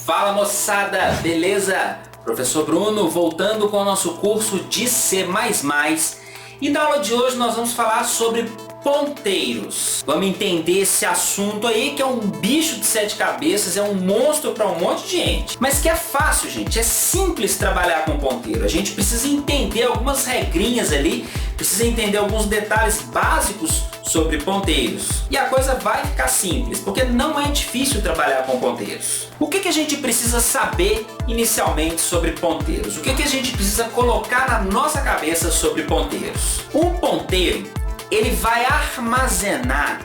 Fala moçada, beleza? Professor Bruno voltando com o nosso curso de C++. E na aula de hoje nós vamos falar sobre ponteiros. Vamos entender esse assunto aí que é um bicho de 7 cabeças, é um monstro para um monte de gente. Mas que é fácil, gente, é simples trabalhar com ponteiro. A gente precisa entender algumas regrinhas ali, precisa entender alguns detalhes básicos sobre ponteiros. E a coisa vai ficar simples, porque não é difícil trabalhar com ponteiros. O que a gente precisa saber inicialmente sobre ponteiros? O que a gente precisa colocar na nossa cabeça sobre ponteiros? Um ponteiro, ele vai armazenar,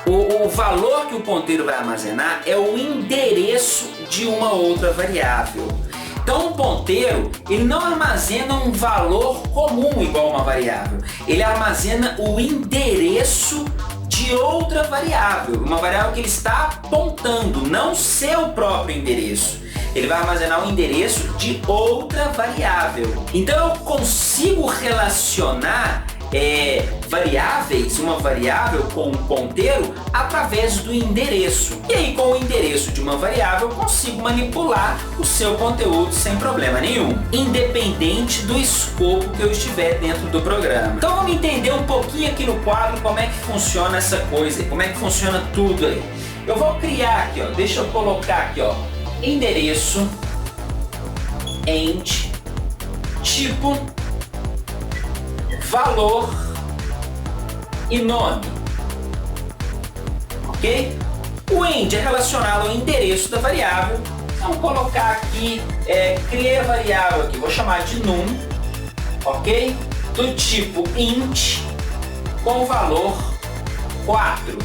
o valor que o ponteiro vai armazenar é o endereço de uma outra variável. Então um ponteiro, ele não armazena um valor comum igual a uma variável, ele armazena o endereço de outra variável, uma variável que ele está apontando, não seu próprio endereço. Ele vai armazenar o endereço de outra variável. Então eu consigo relacionar variáveis, uma variável com um ponteiro através do endereço. E aí com o endereço de uma variável eu consigo manipular o seu conteúdo sem problema nenhum, independente do escopo que eu estiver dentro do programa. Então vamos entender um pouquinho aqui no quadro como é que funciona essa coisa, como é que funciona tudo aí. Eu vou criar aqui, ó, deixa eu colocar aqui, ó, endereço, end, tipo, valor e nome, ok? O end é relacionado ao endereço da variável. Vamos colocar aqui, criei a variável aqui, vou chamar de num, ok? Do tipo int com o valor 4.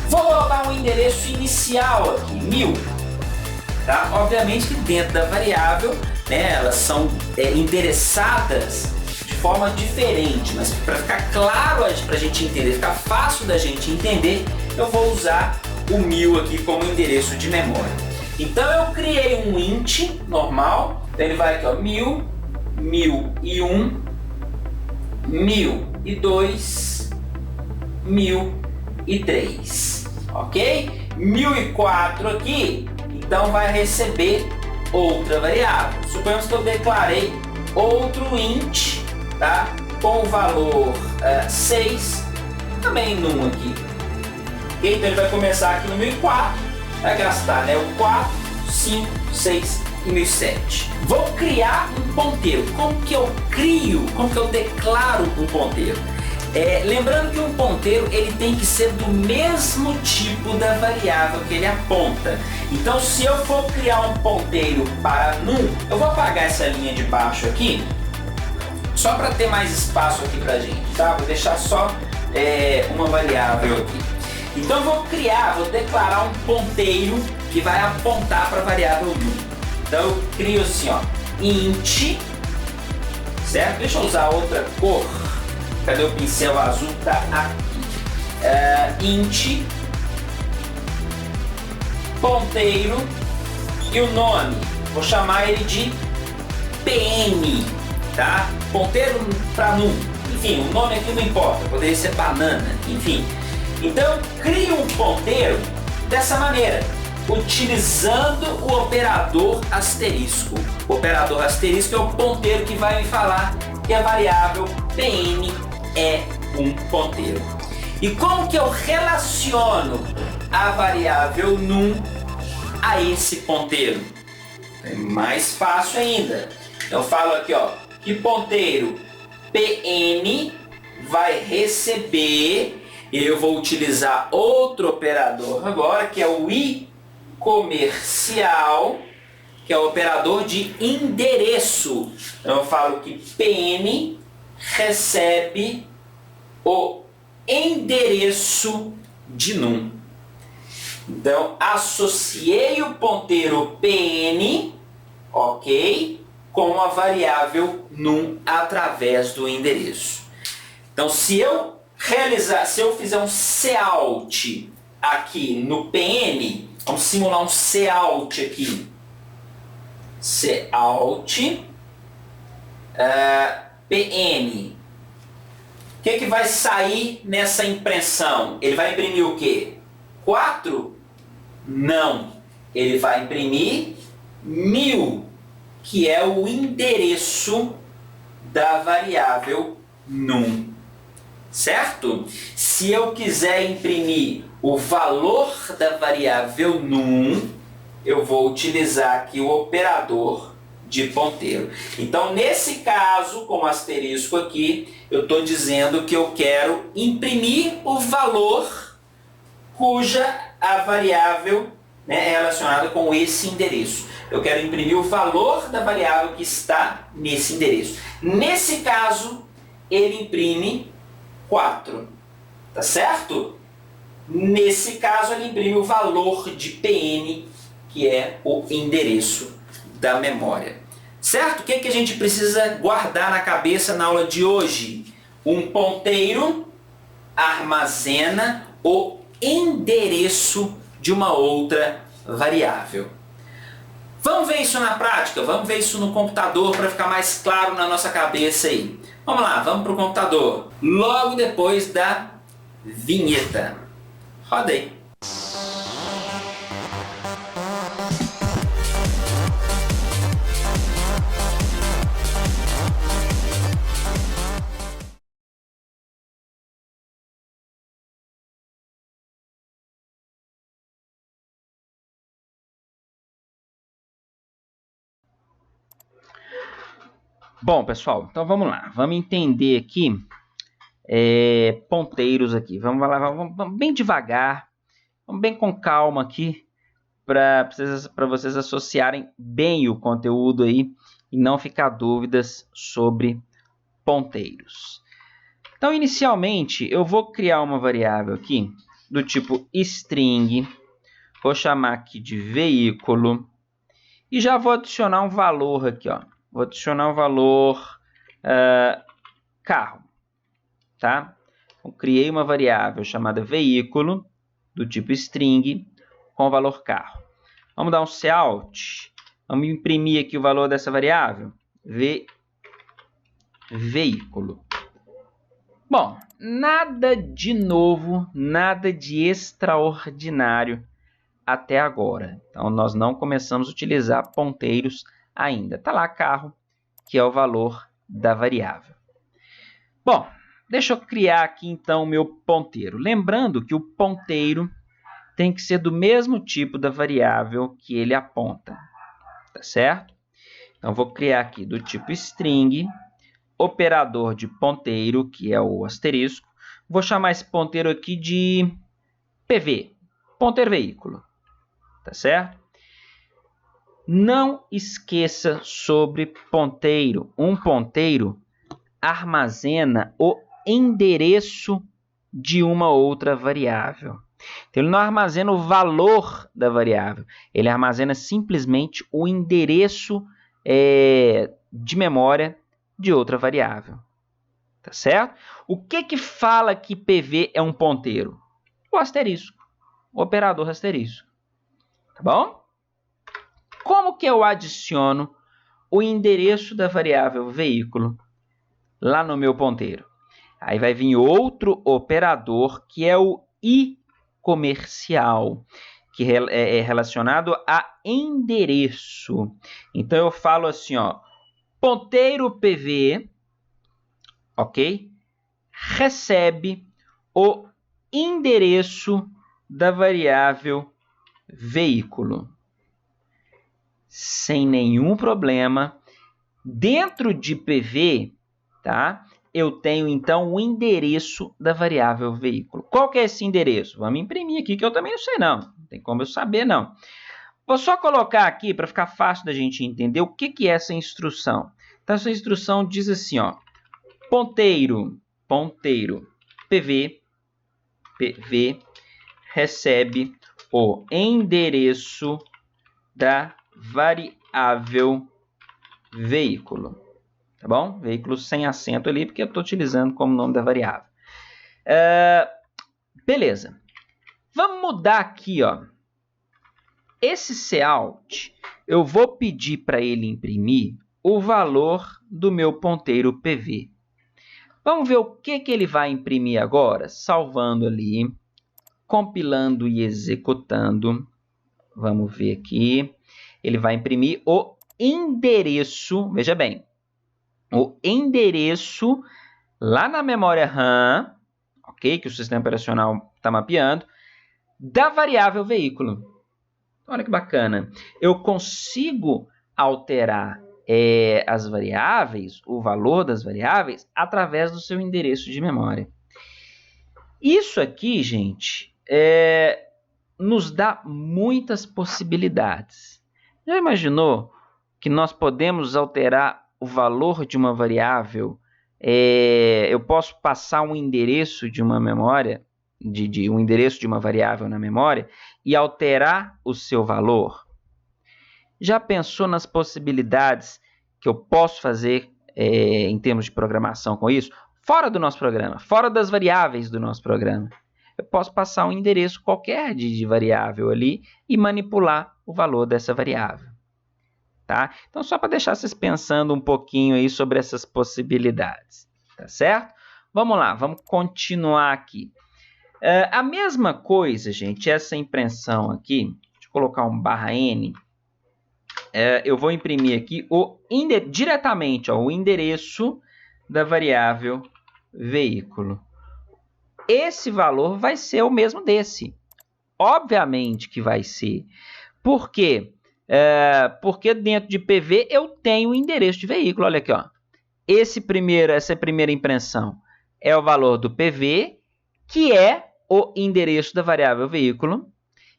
Vou colocar um endereço inicial aqui, 1000. Tá? Obviamente que dentro da variável, né, elas são endereçadas de forma diferente, mas para ficar claro para a gente entender, ficar fácil da gente entender, eu vou usar o 1000 aqui como endereço de memória. Então eu criei um int normal, então ele vai aqui, ó, 1000, 1001, 1002, 1003, ok? 1004 aqui, então vai receber outra variável. Suponhamos que eu declarei outro int, tá? Com o valor 6, também num aqui. Okay? Então ele vai começar aqui no 1004, vai gastar, né, o 4, 5, 6 e 1007. Vou criar um ponteiro. Como que eu crio, como que eu declaro um ponteiro? Lembrando que um ponteiro ele tem que ser do mesmo tipo da variável que ele aponta. Então se eu for criar um ponteiro para num, eu vou apagar essa linha de baixo aqui, só para ter mais espaço aqui para gente, tá? Vou deixar só uma variável aqui. Então eu vou declarar um ponteiro que vai apontar para a variável num. Então eu crio assim, ó, int, certo? Deixa eu usar outra cor. Cadê o pincel azul? Tá aqui. Int, ponteiro e o nome, vou chamar ele de pn, tá? Ponteiro para num, enfim, o nome aqui não importa, poderia ser banana, enfim. Então crio um ponteiro dessa maneira, utilizando o operador asterisco. O operador asterisco é o ponteiro que vai me falar que a variável pn é um ponteiro. E como que eu relaciono a variável num a esse ponteiro? É mais fácil ainda. Eu falo aqui, ó, que ponteiro pn vai receber, e eu vou utilizar outro operador agora, que é o i comercial, que é o operador de endereço. Então eu falo que pn recebe o endereço de num. Então associei o ponteiro pn, ok, com a variável num através do endereço. Então se eu fizer um cout aqui no pn, vamos simular um cout aqui, cout pn, o que vai sair nessa impressão? Ele vai imprimir o quê? 4? Não. Ele vai imprimir 1000, que é o endereço da variável num. Certo? Se eu quiser imprimir o valor da variável num, eu vou utilizar aqui o operador de ponteiro. Então, nesse caso, com o asterisco aqui, eu estou dizendo que eu quero imprimir o valor cuja a variável, né, é relacionada com esse endereço. Eu quero imprimir o valor da variável que está nesse endereço. Nesse caso, ele imprime 4. Tá certo? Nesse caso, ele imprime o valor de PN, que é o endereço da memória. Certo? O que a gente precisa guardar na cabeça na aula de hoje? Um ponteiro armazena o endereço de uma outra variável. Vamos ver isso na prática? Vamos ver isso no computador para ficar mais claro na nossa cabeça aí. Vamos lá, vamos para o computador. Logo depois da vinheta. Roda aí. Bom, pessoal, então vamos lá. Vamos entender aqui ponteiros aqui. Vamos lá, vamos bem devagar, vamos bem com calma aqui, para vocês associarem bem o conteúdo aí e não ficar dúvidas sobre ponteiros. Então, inicialmente, eu vou criar uma variável aqui do tipo string, vou chamar aqui de veículo e já vou adicionar um valor aqui, ó. Vou adicionar um valor carro, tá? Então, criei uma variável chamada veículo do tipo string com o valor carro. Vamos dar um cout, vamos imprimir aqui o valor dessa variável, veículo. Bom, nada de novo, nada de extraordinário até agora. Então, nós não começamos a utilizar ponteiros ainda. Está lá carro, que é o valor da variável. Bom, deixa eu criar aqui então o meu ponteiro. Lembrando que o ponteiro tem que ser do mesmo tipo da variável que ele aponta. Tá certo? Então, vou criar aqui do tipo string, operador de ponteiro, que é o asterisco. Vou chamar esse ponteiro aqui de PV, ponteiro veículo. Tá certo? Não esqueça sobre ponteiro. Um ponteiro armazena o endereço de uma outra variável. Então, ele não armazena o valor da variável. Ele armazena simplesmente o endereço de memória de outra variável. Tá certo? O que fala que PV é um ponteiro? O asterisco. O operador asterisco. Tá bom? Como que eu adiciono o endereço da variável veículo lá no meu ponteiro? Aí vai vir outro operador que é o comercial, que é relacionado a endereço. Então, eu falo assim, ó, ponteiro PV, ok? Recebe o endereço da variável veículo. Sem nenhum problema. Dentro de PV, tá? Eu tenho, então, o endereço da variável veículo. Qual que é esse endereço? Vamos imprimir aqui, que eu também não sei, não. Não tem como eu saber, não. Vou só colocar aqui, para ficar fácil da gente entender, o que é essa instrução. Então, essa instrução diz assim, ó, ponteiro, PV, recebe o endereço da variável veículo. Tá bom? Veículo sem acento ali, porque eu estou utilizando como nome da variável. Beleza. Vamos mudar aqui, ó. Esse cout, eu vou pedir para ele imprimir o valor do meu ponteiro PV. Vamos ver o que ele vai imprimir agora, salvando ali, compilando e executando. Vamos ver aqui. Ele vai imprimir o endereço, veja bem, o endereço lá na memória RAM, ok? Que o sistema operacional está mapeando, da variável veículo. Olha que bacana. Eu consigo alterar as variáveis, o valor das variáveis, através do seu endereço de memória. Isso aqui, gente, nos dá muitas possibilidades. Já imaginou que nós podemos alterar o valor de uma variável? Eu posso passar um endereço de uma memória, um endereço de uma variável na memória e alterar o seu valor? Já pensou nas possibilidades que eu posso fazer em termos de programação com isso? Fora do nosso programa, fora das variáveis do nosso programa. Eu posso passar um endereço qualquer de variável ali e manipular o valor dessa variável. Tá? Então, só para deixar vocês pensando um pouquinho aí sobre essas possibilidades. Tá certo? Vamos lá, vamos continuar aqui. A mesma coisa, gente, essa impressão aqui, deixa eu colocar um /n, eu vou imprimir aqui diretamente o endereço da variável veículo. Esse valor vai ser o mesmo desse. Obviamente que vai ser. Por quê? Porque dentro de PV eu tenho o endereço de veículo. Olha aqui, ó. Essa primeira impressão é o valor do PV, que é o endereço da variável veículo.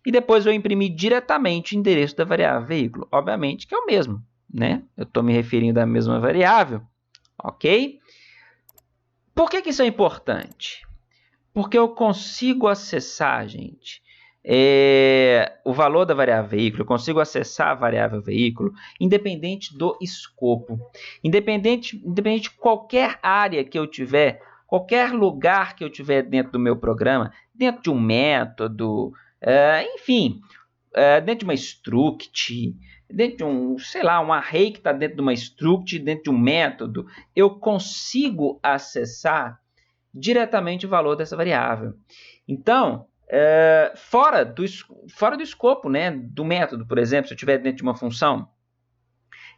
E depois eu imprimir diretamente o endereço da variável veículo. Obviamente que é o mesmo, né? Eu estou me referindo à mesma variável, ok? Por que isso é importante? Porque eu consigo acessar, gente, o valor da variável veículo, eu consigo acessar a variável veículo independente do escopo. Independente de qualquer área que eu tiver, qualquer lugar que eu tiver dentro do meu programa, dentro de um método, enfim, dentro de uma struct, dentro de um array que está dentro de uma struct, dentro de um método, eu consigo acessar diretamente o valor dessa variável. Então, fora do escopo, né, do método, por exemplo, se eu estiver dentro de uma função,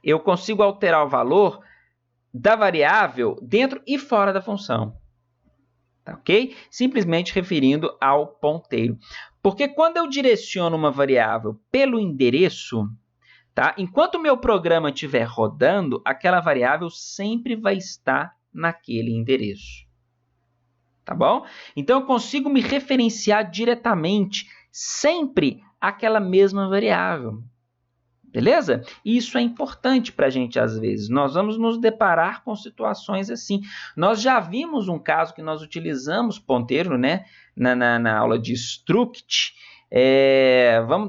eu consigo alterar o valor da variável dentro e fora da função. Tá, ok? Simplesmente referindo ao ponteiro. Porque quando eu direciono uma variável pelo endereço, tá? Enquanto o meu programa estiver rodando, aquela variável sempre vai estar naquele endereço. Tá bom? Então, eu consigo me referenciar diretamente sempre àquela mesma variável. Beleza? E isso é importante para a gente às vezes. Nós vamos nos deparar com situações assim. Nós já vimos um caso que nós utilizamos ponteiro, né? Na aula de struct.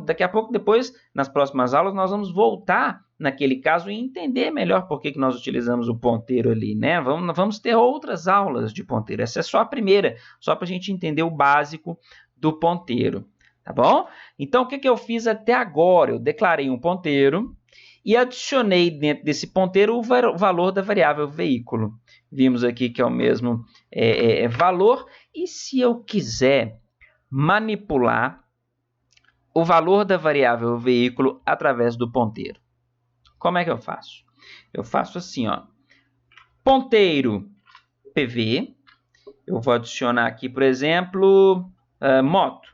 Daqui a pouco, depois, nas próximas aulas, nós vamos voltar naquele caso e entender melhor por que nós utilizamos o ponteiro ali, né? Vamos ter outras aulas de ponteiro. Essa é só a primeira, só para a gente entender o básico do ponteiro. Tá bom? Então, o que eu fiz até agora? Eu declarei um ponteiro e adicionei dentro desse ponteiro o valor da variável veículo. Vimos aqui que é o mesmo valor. E se eu quiser manipular o valor da variável veículo através do ponteiro? Como é que eu faço? Eu faço assim, ó. Ponteiro PV. Eu vou adicionar aqui, por exemplo, moto.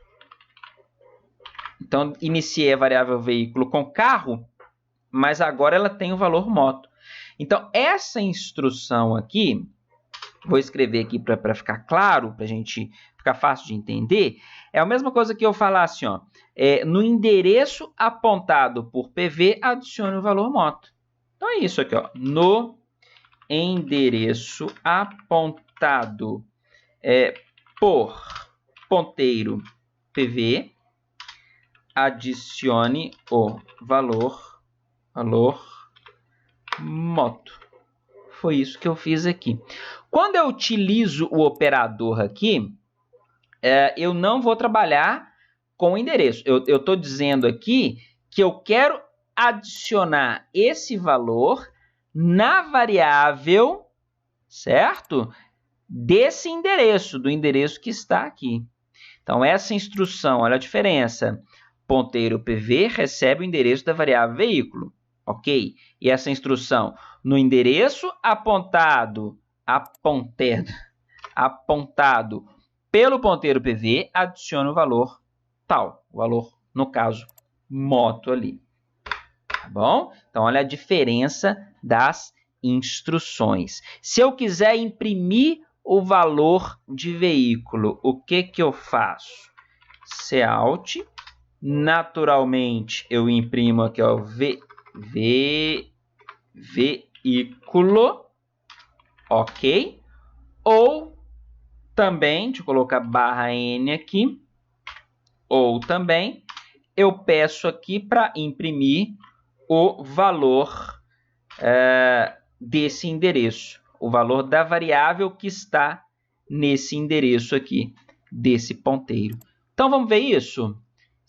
Então, iniciei a variável veículo com carro, mas agora ela tem o valor moto. Então, essa instrução aqui, vou escrever aqui para ficar claro, para a gente ficar fácil de entender, é a mesma coisa que eu falar assim, ó, no endereço apontado por PV, adicione o valor moto. Então, é isso aqui, ó, no endereço apontado por ponteiro PV, adicione o valor moto. Foi isso que eu fiz aqui. Quando eu utilizo o operador aqui, eu não vou trabalhar com o endereço. Eu estou dizendo aqui que eu quero adicionar esse valor na variável, certo? Desse endereço, do endereço que está aqui. Então, essa instrução, olha a diferença. ponteiro PV recebe o endereço da variável veículo, ok? E essa instrução, no endereço apontado pelo ponteiro PV, adiciona o valor tal, o valor, no caso, moto ali. Tá bom? Então, olha a diferença das instruções. Se eu quiser imprimir o valor de veículo, o que eu faço? Cout, naturalmente, eu imprimo aqui, ó, veículo, ok? Ou também, deixa eu colocar /n aqui, ou também, eu peço aqui para imprimir o valor desse endereço, o valor da variável que está nesse endereço aqui, desse ponteiro. Então, vamos ver isso?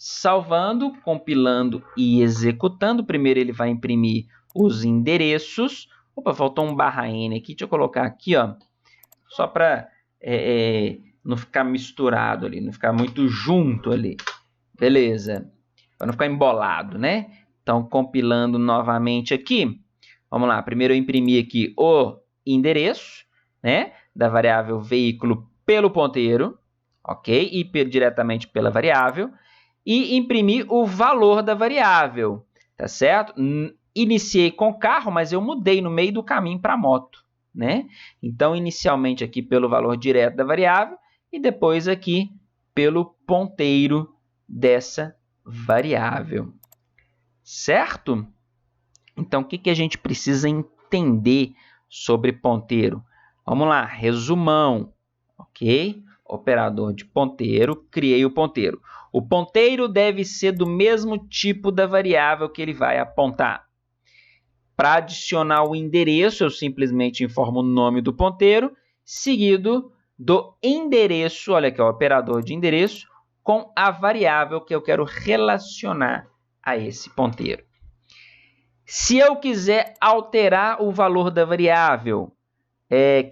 Salvando, compilando e executando. Primeiro ele vai imprimir os endereços. Opa, faltou um /n aqui. Deixa eu colocar aqui, ó, só para não ficar misturado ali, não ficar muito junto ali. Beleza. Para não ficar embolado, né? Então, compilando novamente aqui. Vamos lá. Primeiro eu imprimi aqui o endereço, né, da variável veículo pelo ponteiro, ok? E diretamente pela variável. E imprimi o valor da variável, tá certo? Iniciei com carro, mas eu mudei no meio do caminho para moto, né? Então, inicialmente aqui pelo valor direto da variável e depois aqui pelo ponteiro dessa variável, certo? Então, o que a gente precisa entender sobre ponteiro? Vamos lá, resumão, ok? Operador de ponteiro, criei o ponteiro. O ponteiro deve ser do mesmo tipo da variável que ele vai apontar. Para adicionar o endereço, eu simplesmente informo o nome do ponteiro, seguido do endereço, olha aqui, o operador de endereço, com a variável que eu quero relacionar a esse ponteiro. Se eu quiser alterar o valor da variável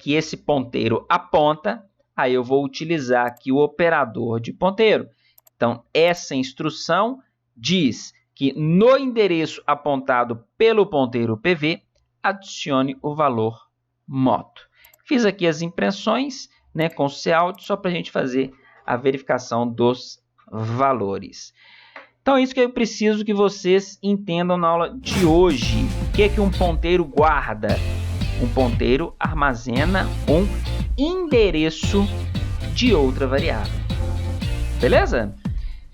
que esse ponteiro aponta, aí eu vou utilizar aqui o operador de ponteiro. Então, essa instrução diz que no endereço apontado pelo ponteiro PV, adicione o valor moto. Fiz aqui as impressões, né, com Cout, só para a gente fazer a verificação dos valores. Então, é isso que eu preciso que vocês entendam na aula de hoje. O que é que um ponteiro guarda? Um ponteiro armazena um endereço de outra variável. Beleza?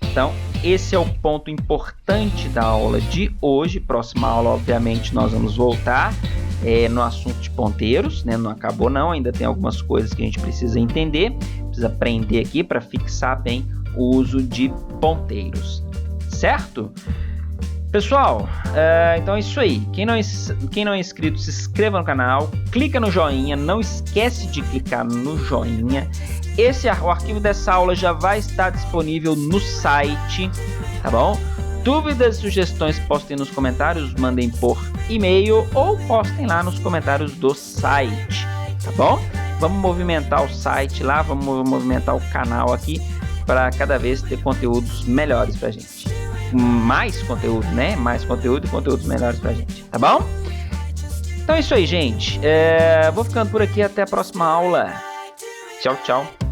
Então, esse é o ponto importante da aula de hoje. Próxima aula, obviamente, nós vamos voltar no assunto de ponteiros, né? Não acabou não, ainda tem algumas coisas que a gente precisa entender, precisa aprender aqui para fixar bem o uso de ponteiros. Certo? Pessoal, então é isso aí. Quem não é inscrito, se inscreva no canal, clica no joinha, não esquece de clicar no joinha. O arquivo dessa aula já vai estar disponível no site, tá bom? Dúvidas e sugestões postem nos comentários, mandem por e-mail ou postem lá nos comentários do site, tá bom? Vamos movimentar o site lá, vamos movimentar o canal aqui para cada vez ter conteúdos melhores pra gente. Mais conteúdo, né? Mais conteúdo e conteúdos melhores pra gente, tá bom? Então é isso aí, gente. Vou ficando por aqui, até a próxima aula. Tchau, tchau.